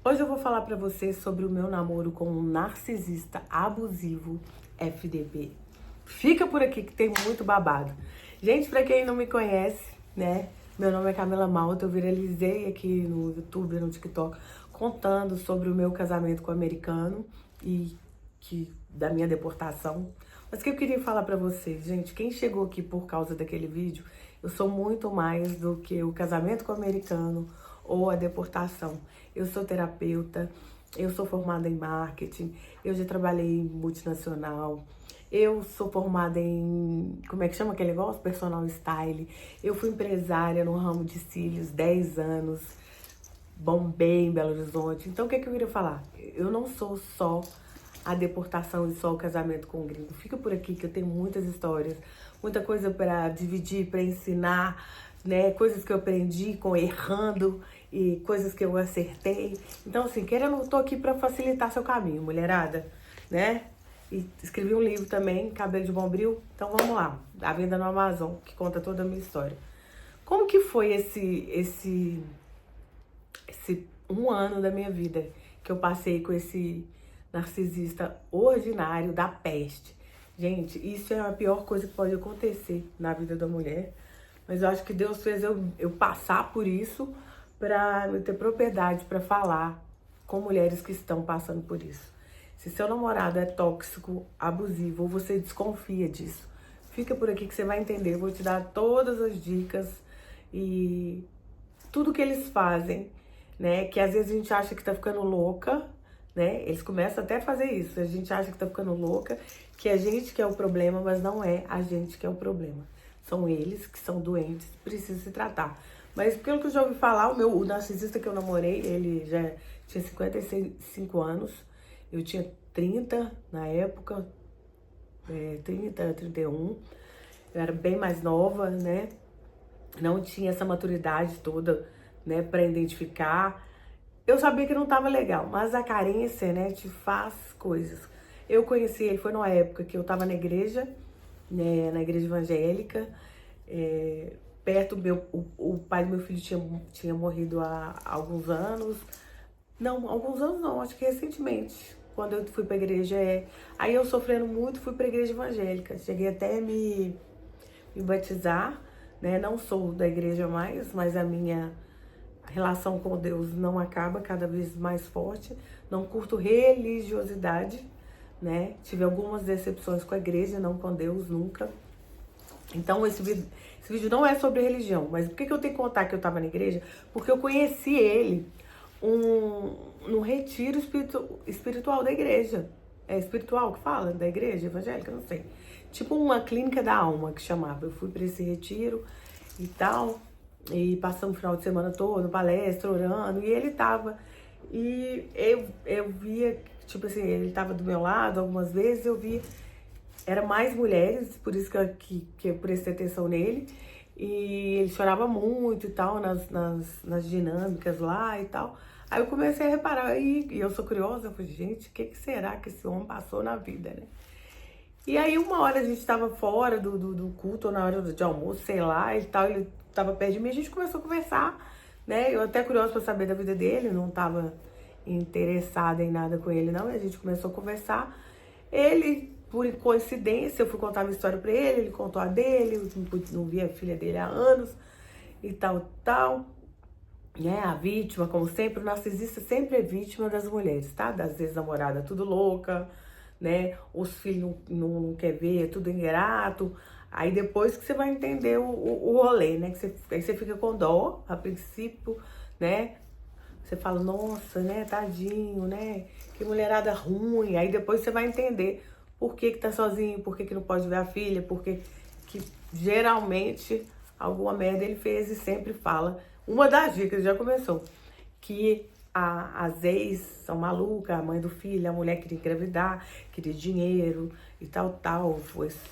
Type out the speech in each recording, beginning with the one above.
Hoje eu vou falar pra você sobre o meu namoro com um narcisista abusivo FDP. Fica por aqui que tem muito babado. Gente, pra quem não me conhece, né? Meu nome é Camila Malta, eu viralizei aqui no YouTube, no TikTok, contando sobre o meu casamento com o americano e da minha deportação. Mas o que eu queria falar pra vocês, gente, quem chegou aqui por causa daquele vídeo, eu sou muito mais do que o casamento com o americano ou a deportação. Eu sou terapeuta, eu sou formada em marketing, eu já trabalhei em multinacional, eu sou formada em, como é que chama aquele negócio? Personal style. Eu fui empresária no ramo de cílios 10 anos, bombei em Belo Horizonte. Então o que é que eu queria falar? Eu não sou só a deportação e só o casamento com o gringo. Fica por aqui que eu tenho muitas histórias, muita coisa para dividir, para ensinar, né? Coisas que eu aprendi com errando e coisas que eu acertei. Então, assim, querendo, eu tô aqui para facilitar seu caminho, mulherada, né? E escrevi um livro também, Cabelo de Bombril. Então vamos lá, A Venda no Amazon, que conta toda a minha história. Como que foi esse um ano da minha vida que eu passei com esse narcisista ordinário da peste? Gente, isso é a pior coisa que pode acontecer na vida da mulher. Mas eu acho que Deus fez eu passar por isso para eu ter propriedade para falar com mulheres que estão passando por isso. Se seu namorado é tóxico, abusivo, ou você desconfia disso, fica por aqui que você vai entender. Eu vou te dar todas as dicas e tudo que eles fazem, né? Que às vezes a gente acha que tá ficando louca, né? Eles começam até a fazer isso. A gente acha que tá ficando louca, que é a gente que é o problema, mas não é a gente que é o problema. São eles que são doentes, precisam se tratar. Mas pelo que eu já ouvi falar, o narcisista que eu namorei, ele já tinha 55 anos. Eu tinha 30 na época, 30, 31. Eu era bem mais nova, né? Não tinha essa maturidade toda, né, pra identificar. Eu sabia que não tava legal, mas a carência, né, te faz coisas. Eu conheci ele, foi numa época que eu tava na igreja, né, na igreja evangélica, perto do o pai do meu filho tinha morrido há alguns anos. Não, alguns anos não, acho que recentemente, quando eu fui pra igreja, aí eu sofrendo muito, fui pra igreja evangélica, cheguei até me batizar, né, não sou da igreja mais, mas a minha relação com Deus não acaba, cada vez mais forte. Não curto religiosidade, né? Tive algumas decepções com a igreja, não com Deus, nunca. Então esse vídeo não é sobre religião, mas por que eu tenho que contar que eu tava na igreja? Porque eu conheci ele num retiro espiritual da igreja. É espiritual que fala? Da igreja evangélica? Não sei. Tipo uma clínica da alma que chamava. Eu fui pra esse retiro e tal. E passamos o final de semana todo, palestra, orando, e ele tava. E eu via, tipo assim, ele tava do meu lado algumas vezes, eu via, era mais mulheres, por isso que eu prestei atenção nele. E ele chorava muito e tal, nas dinâmicas lá e tal. Aí eu comecei a reparar, e eu sou curiosa, eu falei, gente, o que será que esse homem passou na vida, né? E aí uma hora a gente tava fora do culto, ou na hora de almoço, sei lá, e tal, ele tava perto de mim, a gente começou a conversar, né? Eu até curiosa pra saber da vida dele, não tava interessada em nada com ele, não, e a gente começou a conversar. Ele, por coincidência, eu fui contar minha história pra ele contou a dele, não via a filha dele há anos, e tal, né? A vítima, como sempre, o narcisista sempre é vítima das mulheres, tá? Das ex-namoradas, tudo louca, né? Os filhos não quer ver, é tudo ingrato. Aí depois que você vai entender o rolê, né? Aí você fica com dó, a princípio, né? Você fala, nossa, né? Tadinho, né? Que mulherada ruim. Aí depois você vai entender por que tá sozinho, por que não pode ver a filha, por que geralmente alguma merda ele fez e sempre fala. Uma das dicas já começou, que as ex são malucas, a mãe do filho, a mulher queria engravidar, queria dinheiro e tal.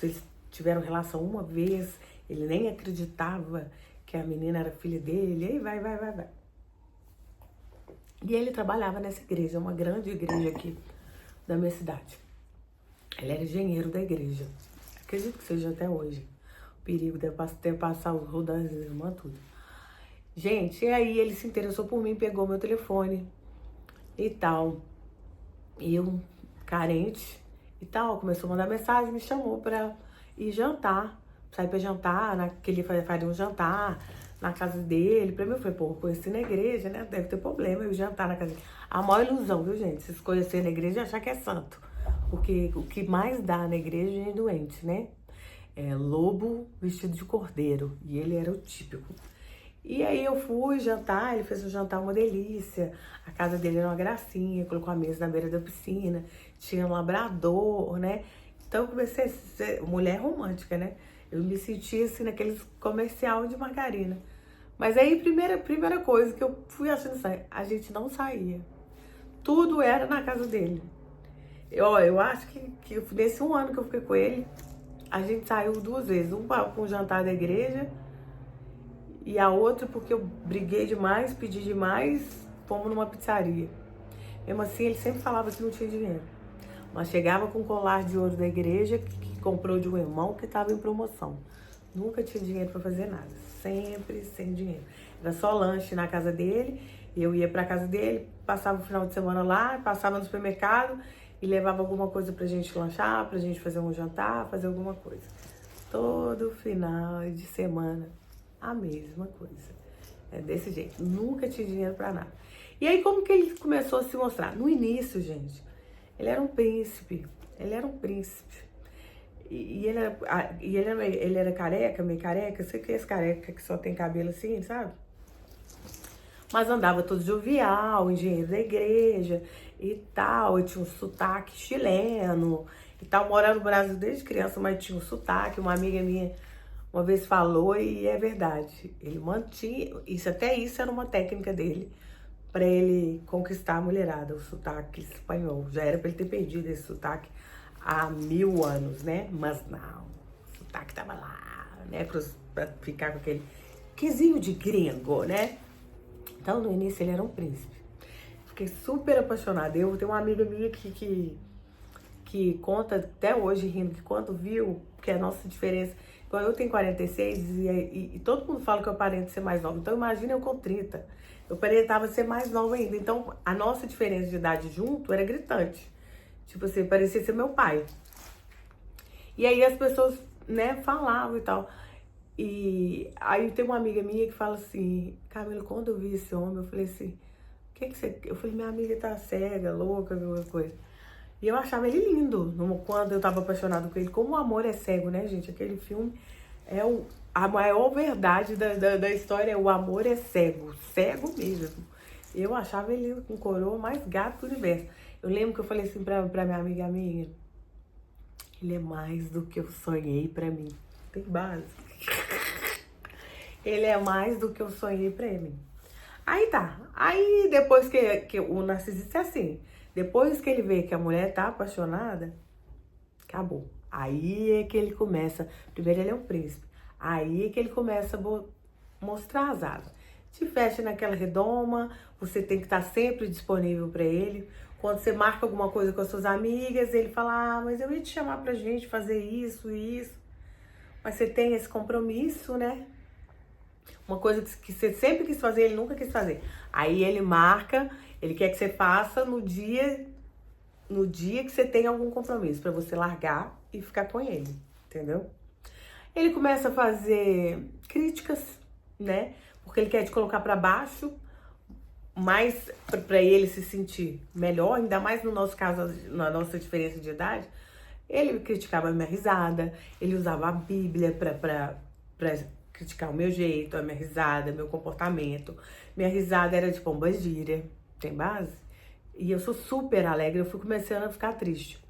Eles tiveram relação uma vez, ele nem acreditava que a menina era filha dele, e aí vai. E ele trabalhava nessa igreja, uma grande igreja aqui da minha cidade. Ele era engenheiro da igreja. Acredito que seja até hoje. O perigo de ter passar os rodantes das irmãs, tudo. Gente, e aí ele se interessou por mim, pegou meu telefone, e tal. E eu, carente e tal, começou a mandar mensagem, me chamou pra ir jantar, sair pra jantar, que ele faria um jantar na casa dele. Pra mim, eu falei, pô, conheci na igreja, né? Deve ter problema eu jantar na casa dele. A maior ilusão, viu, gente? Se conhecer na igreja e achar que é santo. Porque o que mais dá na igreja é doente, né? É lobo vestido de cordeiro. E ele era o típico. E aí eu fui jantar, ele fez um jantar uma delícia. A casa dele era uma gracinha, colocou a mesa na beira da piscina, tinha um labrador, né? Então eu comecei a ser mulher romântica, né? Eu me sentia assim naqueles comercial de margarina. Mas aí, primeira coisa que eu fui achando assim, a gente não saía. Tudo era na casa dele. Eu acho que nesse um ano que eu fiquei com ele, a gente saiu 2 vezes. Um para um jantar da igreja e a outra porque eu briguei demais, pedi demais, fomos numa pizzaria. Mesmo assim, ele sempre falava que não tinha dinheiro. Mas chegava com um colar de ouro da igreja que comprou de um irmão que estava em promoção. Nunca tinha dinheiro para fazer nada. Sempre sem dinheiro. Era só lanche na casa dele. Eu ia pra casa dele, passava o final de semana lá, passava no supermercado e levava alguma coisa pra gente lanchar, pra gente fazer um jantar, fazer alguma coisa. Todo final de semana, a mesma coisa. É desse jeito. Nunca tinha dinheiro pra nada. E aí, como que ele começou a se mostrar? No início, gente, ele era um príncipe. Ele era um príncipe. E ele era careca, meio careca. Sei que é esse careca que só tem cabelo assim, sabe? Mas andava todo jovial, engenheiro da igreja e tal. E tinha um sotaque chileno e tal. Morava no Brasil desde criança, mas tinha um sotaque. Uma amiga minha uma vez falou e é verdade. Ele mantinha, até isso era uma técnica dele para ele conquistar a mulherada, o sotaque espanhol. Já era para ele ter perdido esse sotaque há 1000 anos, né? Mas não, o sotaque tava lá, né? Pra ficar com aquele quesinho de gringo, né? Então, no início, ele era um príncipe. Fiquei super apaixonada. Eu tenho uma amiga minha que conta até hoje, rindo, que quando viu que a nossa diferença... Então, eu tenho 46 e todo mundo fala que eu aparento ser mais nova. Então, imagina eu com 30. Eu aparentava ser mais nova ainda. Então, a nossa diferença de idade junto era gritante. Tipo assim, parecia ser meu pai. E aí as pessoas, né, falavam e tal. E aí tem uma amiga minha que fala assim, Camila, quando eu vi esse homem, eu falei assim, o que que você... Eu falei, minha amiga tá cega, louca, alguma coisa. E eu achava ele lindo, quando eu tava apaixonada com ele. Como o amor é cego, né, gente? Aquele filme é a maior verdade da história, é o amor é cego, cego mesmo. Eu achava ele com coroa mais gato do universo. Eu lembro que eu falei assim pra minha amiga minha, ele é mais do que eu sonhei pra mim. Tem base. Ele é mais do que eu sonhei pra mim. Aí tá. Aí depois que o narcisista é assim. Depois que ele vê que a mulher tá apaixonada, acabou. Aí é que ele começa. Primeiro ele é um príncipe. Aí é que ele começa a mostrar as asas. Te fecha naquela redoma. Você tem que estar sempre disponível pra ele. Quando você marca alguma coisa com as suas amigas, ele fala, mas eu ia te chamar pra gente fazer isso e isso. Mas você tem esse compromisso, né? Uma coisa que você sempre quis fazer, ele nunca quis fazer. Aí ele marca, ele quer que você faça no dia que você tem algum compromisso, pra você largar e ficar com ele, entendeu? Ele começa a fazer críticas, né? Porque ele quer te colocar pra baixo, mais pra ele se sentir melhor, ainda mais no nosso caso, na nossa diferença de idade. Ele criticava a minha risada, ele usava a Bíblia pra criticar o meu jeito, a minha risada, meu comportamento. Minha risada era de pomba-gira, tem base? E eu sou super alegre, eu fui começando a ficar triste.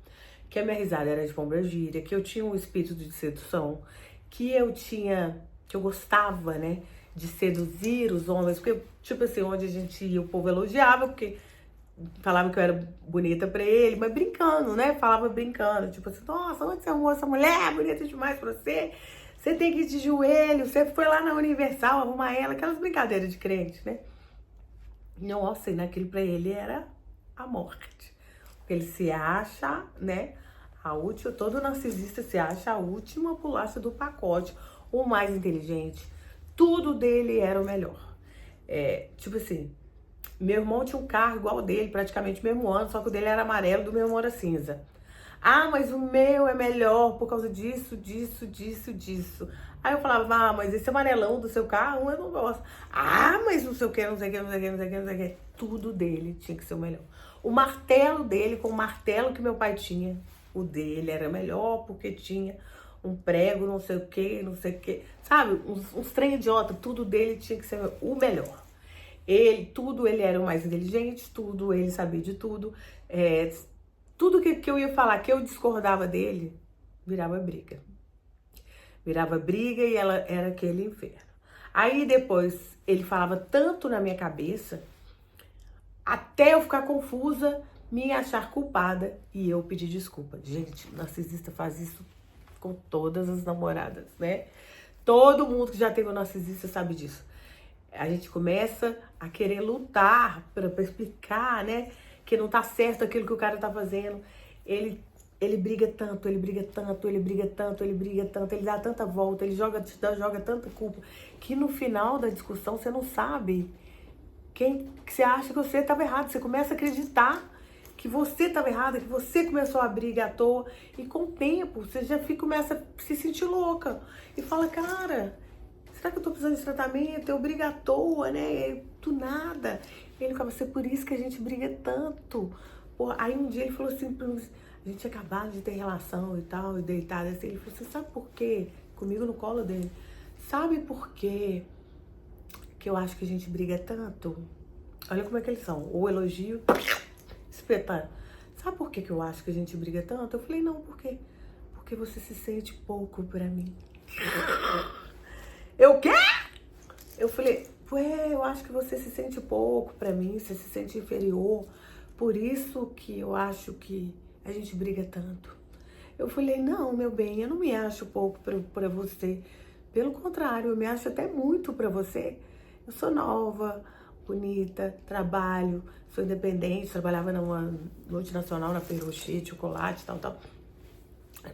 Que a minha risada era de pomba-gira, que eu tinha um espírito de sedução, que eu gostava, né, de seduzir os homens, porque, tipo assim, onde a gente ia, o povo elogiava, porque falava que eu era bonita pra ele, mas brincando, né? Falava brincando, tipo assim, nossa, onde você arrumou essa mulher bonita demais pra você? Você tem que ir de joelho, você foi lá na Universal arrumar ela, aquelas brincadeiras de crente, né? Nossa, e naquilo pra ele era a morte. Porque ele se acha, né? Todo narcisista se acha a última bolacha do pacote, o mais inteligente. Tudo dele era o melhor. Tipo assim, Meu irmão tinha um carro igual o dele, praticamente mesmo ano, só que o dele era amarelo, do meu irmão era cinza. Ah, mas o meu é melhor por causa disso, disso, disso, disso. Aí eu falava, ah, mas esse amarelão do seu carro eu não gosto. Ah, mas não sei o que, não sei o que, não sei o que, não sei o que, não sei o que. Tudo dele tinha que ser o melhor. O martelo dele com o martelo que meu pai tinha, o dele era melhor porque tinha um prego, não sei o que, não sei o que. Sabe, uns trem idiota, tudo dele tinha que ser o melhor. Ele era o mais inteligente, tudo, ele sabia de tudo. Tudo que eu ia falar que eu discordava dele, virava briga. Virava briga e ela era aquele inferno. Aí depois ele falava tanto na minha cabeça, até eu ficar confusa, me achar culpada e eu pedir desculpa. Gente, narcisista faz isso com todas as namoradas, né? Todo mundo que já teve um narcisista sabe disso. A gente começa a querer lutar para explicar, né? Que não tá certo aquilo que o cara tá fazendo. Ele briga tanto, ele briga tanto, ele briga tanto, ele briga tanto, ele dá tanta volta, ele joga tanta culpa, que no final da discussão você não sabe que você acha que você estava errado. Você começa a acreditar que você estava errado, que você começou a briga à toa. E com o tempo, você já começa a se sentir louca. E fala, cara, será que eu tô precisando de tratamento? Eu brigo à toa, né? Do nada. Ele ficava assim, por isso que a gente briga tanto. Pô, aí um dia ele falou assim, a gente tinha acabado de ter relação e tal, e deitado assim. Ele falou assim, sabe por quê? Comigo no colo dele. Sabe por quê que eu acho que a gente briga tanto? Olha como é que eles são. O elogio, espetando. Sabe por que eu acho que a gente briga tanto? Eu falei, não, por quê? Porque você se sente pouco pra mim. Eu quê? Eu falei, ué, eu acho que você se sente pouco pra mim, você se sente inferior. Por isso que eu acho que a gente briga tanto. Eu falei, não, meu bem, eu não me acho pouco pra você. Pelo contrário, eu me acho até muito pra você. Eu sou nova, bonita, trabalho, sou independente, trabalhava numa multinacional, na Ferrocher, chocolate, tal.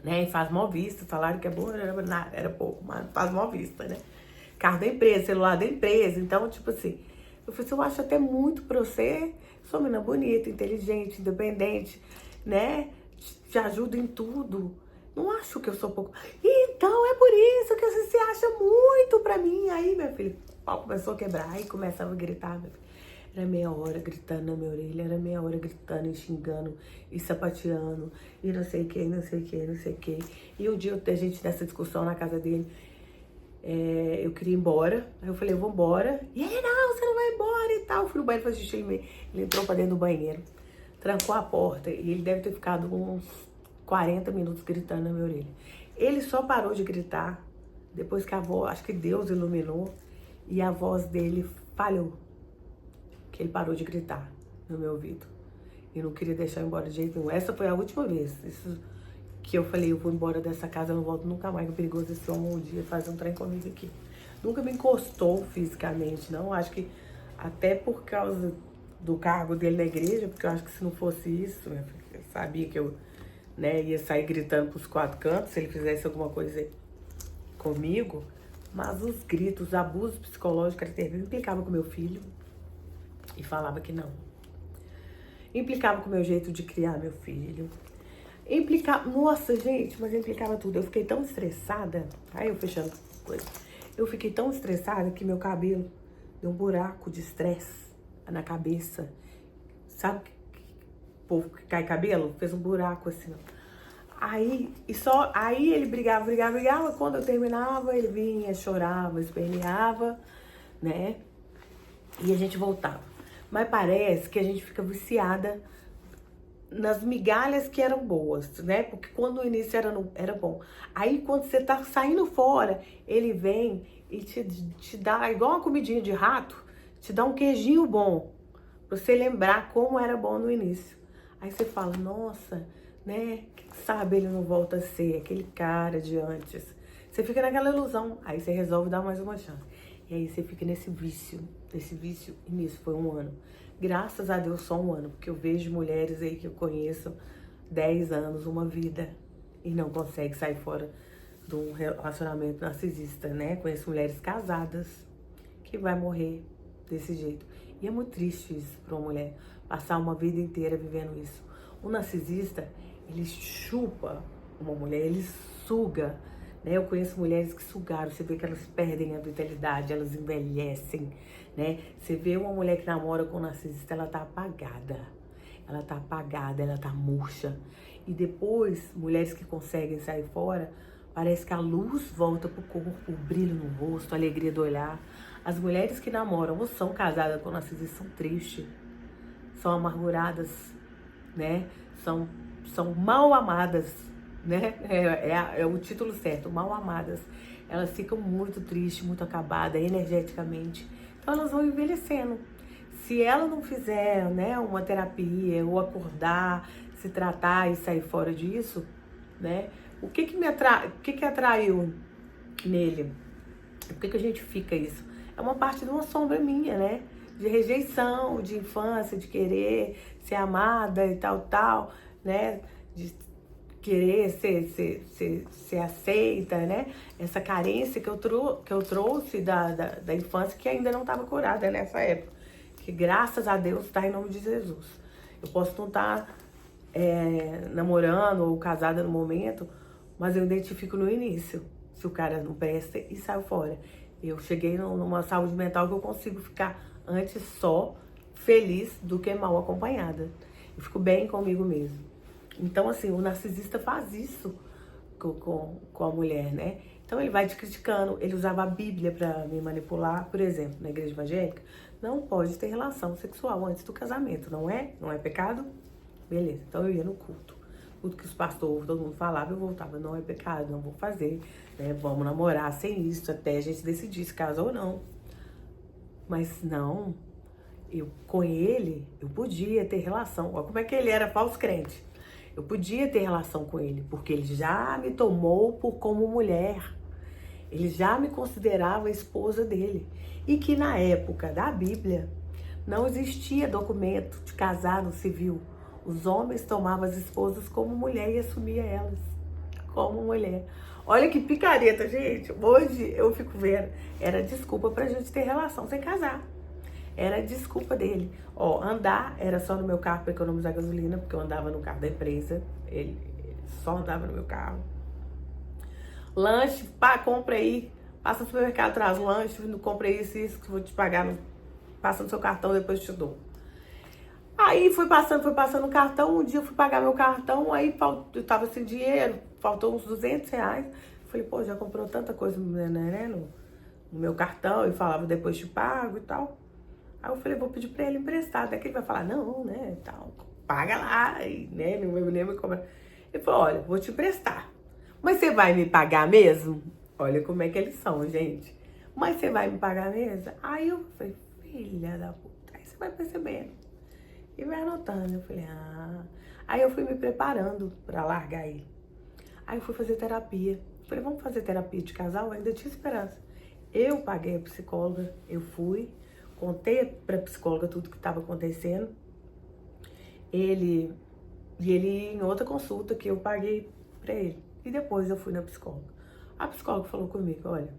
Né? E faz mó vista, salário que é bom, era pouco, mas faz mó vista, né? Carro da empresa, celular da empresa, então, tipo assim, eu falei assim, eu acho até muito pra você, sou menina bonita, inteligente, independente, né? Te ajudo em tudo. Não acho que eu sou pouco. Então, é por isso que você se acha muito pra mim. Aí, minha filha, o pau começou a quebrar, aí começava a gritar, meu filho. Era meia hora gritando na minha orelha, era meia hora gritando e xingando e sapateando e não sei o que, não sei o que, não sei o que. E um dia a gente nessa discussão na casa dele, eu queria ir embora. Aí eu falei, eu vou embora. E ele, não, você não vai embora e tal. Eu fui no banheiro fazer xixi, ele entrou pra dentro do banheiro, trancou a porta e ele deve ter ficado uns 40 minutos gritando na minha orelha. Ele só parou de gritar depois que a voz, acho que Deus iluminou e a voz dele falhou. Que ele parou de gritar no meu ouvido. E não queria deixar eu embora de jeito nenhum. Essa foi a última vez. Isso que eu falei, eu vou embora dessa casa, eu não volto nunca mais. Que é perigoso esse homem um dia fazer um trem comigo aqui. Nunca me encostou fisicamente, não. Acho que até por causa do cargo dele na igreja, porque eu acho que se não fosse isso, eu sabia que eu, né, ia sair gritando pros quatro cantos se ele fizesse alguma coisa comigo. Mas os gritos, os abusos psicológicos era terrível. Implicava com meu filho e falava que não. Implicava com o meu jeito de criar meu filho. Implicava, nossa, gente, mas implicava tudo. Eu fiquei tão estressada, aí eu fechando coisa. Eu fiquei tão estressada que meu cabelo deu um buraco de estresse na cabeça. Sabe o povo que cai cabelo? Fez um buraco assim, ó. Aí ele brigava. Quando eu terminava, ele vinha, chorava, esperneava, né? E a gente voltava. Mas parece que a gente fica viciada nas migalhas que eram boas, né? Porque quando no início era bom. Aí quando você tá saindo fora, ele vem e te dá, igual uma comidinha de rato, te dá um queijinho bom, pra você lembrar como era bom no início. Aí você fala, nossa, né? Quem sabe ele não volta a ser aquele cara de antes. Você fica naquela ilusão, aí você resolve dar mais uma chance. E aí você fica nesse vício, e nisso foi um ano. Graças a Deus só um ano, porque eu vejo mulheres aí que eu conheço 10 anos, uma vida, e não consegue sair fora de um relacionamento narcisista, né? Conheço mulheres casadas que vai morrer desse jeito. E é muito triste isso para uma mulher, passar uma vida inteira vivendo isso. O narcisista, ele chupa uma mulher, ele suga, né? Eu conheço mulheres que sugaram, você vê que elas perdem a vitalidade, elas envelhecem, né? Você vê uma mulher que namora com um narcisista, ela tá apagada. Ela tá apagada, ela tá murcha. E depois, mulheres que conseguem sair fora, parece que a luz volta pro corpo, o brilho no rosto, a alegria do olhar. As mulheres que namoram ou são casadas com narcisistas são tristes, são amarguradas, né? São mal amadas, né? É o título certo, mal amadas. Elas ficam muito tristes, muito acabadas energeticamente. Então elas vão envelhecendo. Se ela não fizer, né, uma terapia, ou acordar, se tratar e sair fora disso, né? O que atraiu nele? Por que a gente fica isso? É uma parte de uma sombra minha, né? De rejeição, de infância, de querer ser amada e tal, né? De querer ser aceita, né? Essa carência que eu trouxe da infância que ainda não estava curada nessa época. Que graças a Deus está em nome de Jesus. Eu posso não estar namorando ou casada no momento, mas eu identifico no início se o cara não presta e sai fora. Eu cheguei numa saúde mental que eu consigo ficar antes só feliz do que mal acompanhada. Eu fico bem comigo mesmo. Então, assim, o narcisista faz isso com a mulher, né? Então ele vai te criticando. Ele usava a Bíblia para me manipular. Por exemplo, na igreja evangélica, não pode ter relação sexual antes do casamento, não é? Não é pecado? Beleza, então eu ia no culto. Tudo que os pastores, todo mundo falava, eu voltava, não é pecado, não vou fazer, né? Vamos namorar sem isso, até a gente decidir se casa ou não. Mas não, com ele, eu podia ter relação. Olha como é que ele era falso crente. Eu podia ter relação com ele, porque ele já me tomou como mulher. Ele já me considerava a esposa dele. E que na época da Bíblia, não existia documento de casado civil. Os homens tomavam as esposas como mulher e assumiam elas como mulher. Olha que picareta, gente. Hoje eu fico vendo. Era desculpa pra gente ter relação sem casar. Era desculpa dele. Ó, andar era só no meu carro para economizar gasolina, porque eu andava no carro da empresa. Ele só andava no meu carro. Lanche, pá, compra aí. Passa no supermercado, traz lanche, não compra isso que eu vou te pagar. Passa no seu cartão, depois eu te dou. Aí foi passando o cartão. Um dia eu fui pagar meu cartão, aí eu tava sem dinheiro, faltou uns R$200. Falei, pô, já comprou tanta coisa, né, no meu cartão. E falava, depois te pago e tal. Aí eu falei, vou pedir pra ele emprestado. Daí que ele vai falar, não, né, tal, paga lá, e, né, não me cobrar. Ele falou, olha, vou te emprestar. Mas você vai me pagar mesmo? Olha como é que eles são, gente. Mas você vai me pagar mesmo? Aí eu falei, filha da puta. Aí você vai percebendo. E vai anotando. Eu falei, Aí eu fui me preparando pra largar ele. Aí eu fui fazer terapia. Falei, vamos fazer terapia de casal? Eu ainda tinha esperança. Eu paguei a psicóloga, eu fui, contei pra psicóloga tudo que estava acontecendo. Ele em outra consulta que eu paguei pra ele. E depois eu fui na psicóloga. A psicóloga falou comigo, olha,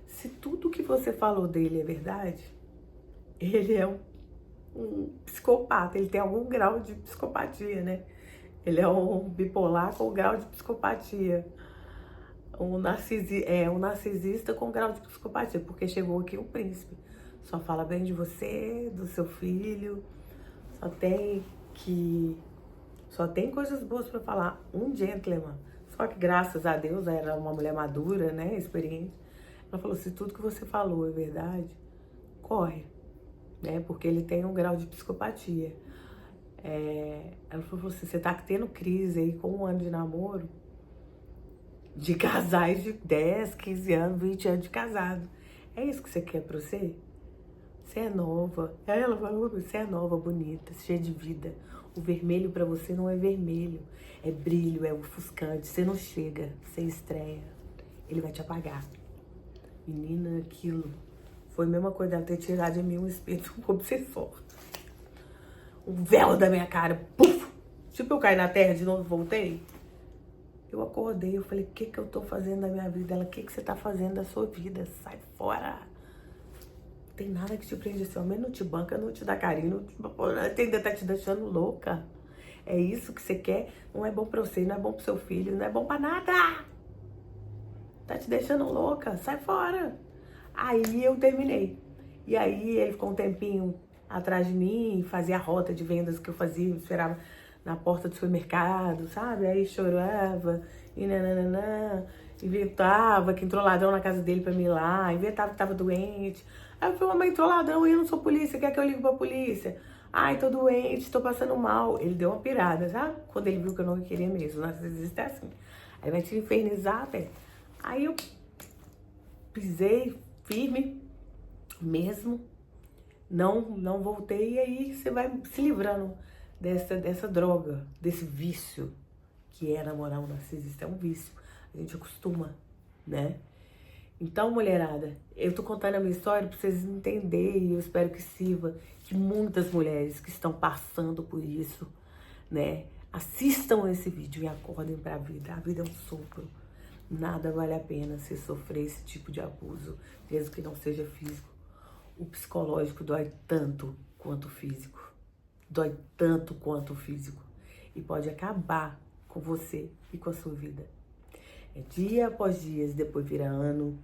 se tudo que você falou dele é verdade, ele é um psicopata, ele tem algum grau de psicopatia, né? Ele é um bipolar com grau de psicopatia. Um narcisista com grau de psicopatia, porque chegou aqui um príncipe. Só fala bem de você, do seu filho, só tem coisas boas pra falar. Um gentleman. Só que graças a Deus era uma mulher madura, né, experiente. Ela falou, se tudo que você falou é verdade, corre, né, porque ele tem um grau de psicopatia. Ela falou assim, você tá tendo crise aí com 1 ano de namoro, de casais de 10, 15 anos, 20 anos de casado. É isso que você quer pra você? Você é nova. Ela falou, você é nova, bonita, cheia de vida. O vermelho pra você não é vermelho. É brilho, é ofuscante. Você não chega, você estreia. Ele vai te apagar. Menina, aquilo foi a mesma coisa dela ter tirado de mim um espírito obsessor. Um véu da minha cara. Puf! Tipo, eu caí na terra de novo e voltei. Eu acordei, eu falei, o que eu tô fazendo da minha vida? Ela, o que você tá fazendo da sua vida? Sai fora. tem nada que te prende esse homem, não te banca, não te dá carinho, ainda tá te deixando louca. É isso que você quer? Não é bom pra você, não é bom pro seu filho, não é bom pra nada. Tá te deixando louca, sai fora. Aí eu terminei. E aí ele ficou um tempinho atrás de mim, fazia a rota de vendas que eu fazia, esperava na porta do supermercado, sabe? Aí chorava, e nananã, inventava que entrou ladrão na casa dele pra mim ir lá, inventava que tava doente. Aí eu falei, mas entrou ladrão e eu não sou polícia, quer que eu ligue pra polícia? Ai, tô doente, tô passando mal. Ele deu uma pirada, sabe? Quando ele viu que eu não queria mesmo, às vezes é assim. Aí vai te infernizar, velho. Aí eu pisei firme mesmo, não voltei, e aí você vai se livrando dessa droga, desse vício que é namorar um narcisista. É um vício, a gente acostuma, né? Então, mulherada, eu tô contando a minha história pra vocês entenderem, e eu espero que sirva, que muitas mulheres que estão passando por isso, né, assistam esse vídeo e acordem pra vida. A vida é um sopro. Nada vale a pena se sofrer esse tipo de abuso, mesmo que não seja físico. O psicológico dói tanto quanto o físico. Dói tanto quanto o físico. E pode acabar com você e com a sua vida. É dia após dia, depois vira ano,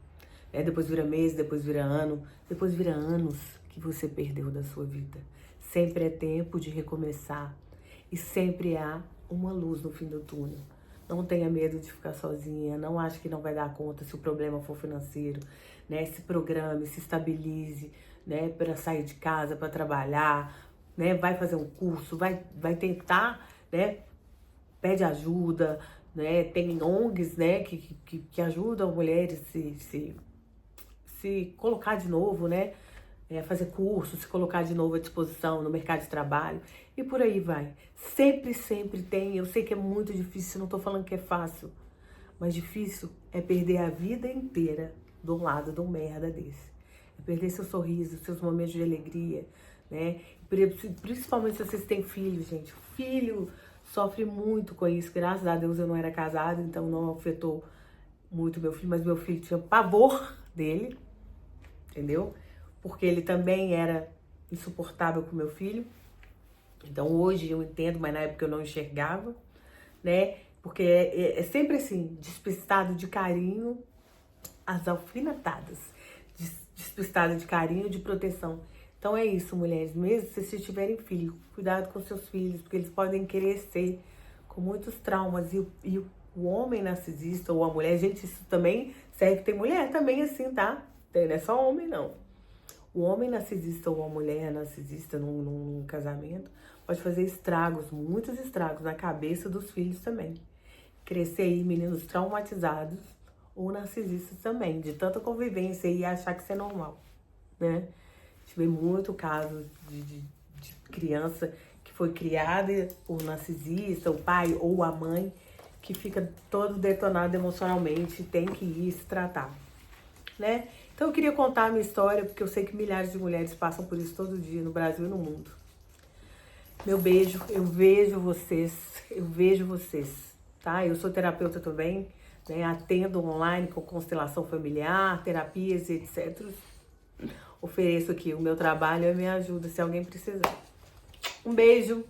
depois vira mês, depois vira ano, depois vira anos que você perdeu da sua vida. Sempre é tempo de recomeçar. E sempre há uma luz no fim do túnel. Não tenha medo de ficar sozinha, não ache que não vai dar conta se o problema for financeiro, né? Se programe, se estabilize, né? Para sair de casa, para trabalhar, né? Vai fazer um curso, vai tentar, né? Pede ajuda, né? Tem ONGs, né? Que ajudam mulheres se colocar de novo, né? Fazer curso, se colocar de novo à disposição no mercado de trabalho e por aí vai. Sempre, sempre tem. Eu sei que é muito difícil, não tô falando que é fácil, mas difícil é perder a vida inteira do lado de um merda desse. É perder seu sorriso, seus momentos de alegria, né? Principalmente se vocês têm filhos, gente. Filho sofre muito com isso. Graças a Deus eu não era casada, então não afetou muito meu filho, mas meu filho tinha pavor dele, entendeu? Porque ele também era insuportável com meu filho. Então hoje eu entendo, mas na época eu não enxergava, né? Porque é sempre assim, despistado de carinho, as alfinetadas. Despistado de carinho, de proteção. Então é isso, mulheres. Mesmo se vocês tiverem filho, cuidado com seus filhos, porque eles podem crescer com muitos traumas. E o homem narcisista ou a mulher, gente, isso também serve. Tem mulher também assim, tá? Não é só homem, não. O homem narcisista ou a mulher narcisista num casamento pode fazer estragos, muitos estragos na cabeça dos filhos também. Crescer aí meninos traumatizados ou narcisistas também, de tanta convivência e achar que isso é normal, né? Tive muito caso de criança que foi criada por narcisista, o pai ou a mãe, que fica todo detonado emocionalmente, tem que ir se tratar, né? Então eu queria contar a minha história, porque eu sei que milhares de mulheres passam por isso todo dia, no Brasil e no mundo. Meu beijo, eu vejo vocês, tá? Eu sou terapeuta também, né? Atendo online com constelação familiar, terapias e etc. Ofereço aqui o meu trabalho e a minha ajuda, se alguém precisar. Um beijo,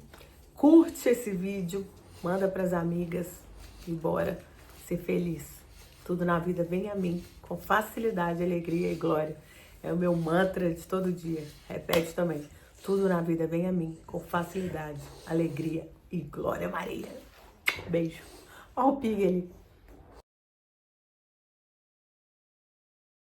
curte esse vídeo, manda pras amigas e bora ser feliz. Tudo na vida vem a mim, com facilidade, alegria e glória. É o meu mantra de todo dia. Repete também. Tudo na vida vem a mim, com facilidade, alegria e glória, Maria. Beijo. Ó o pig ali.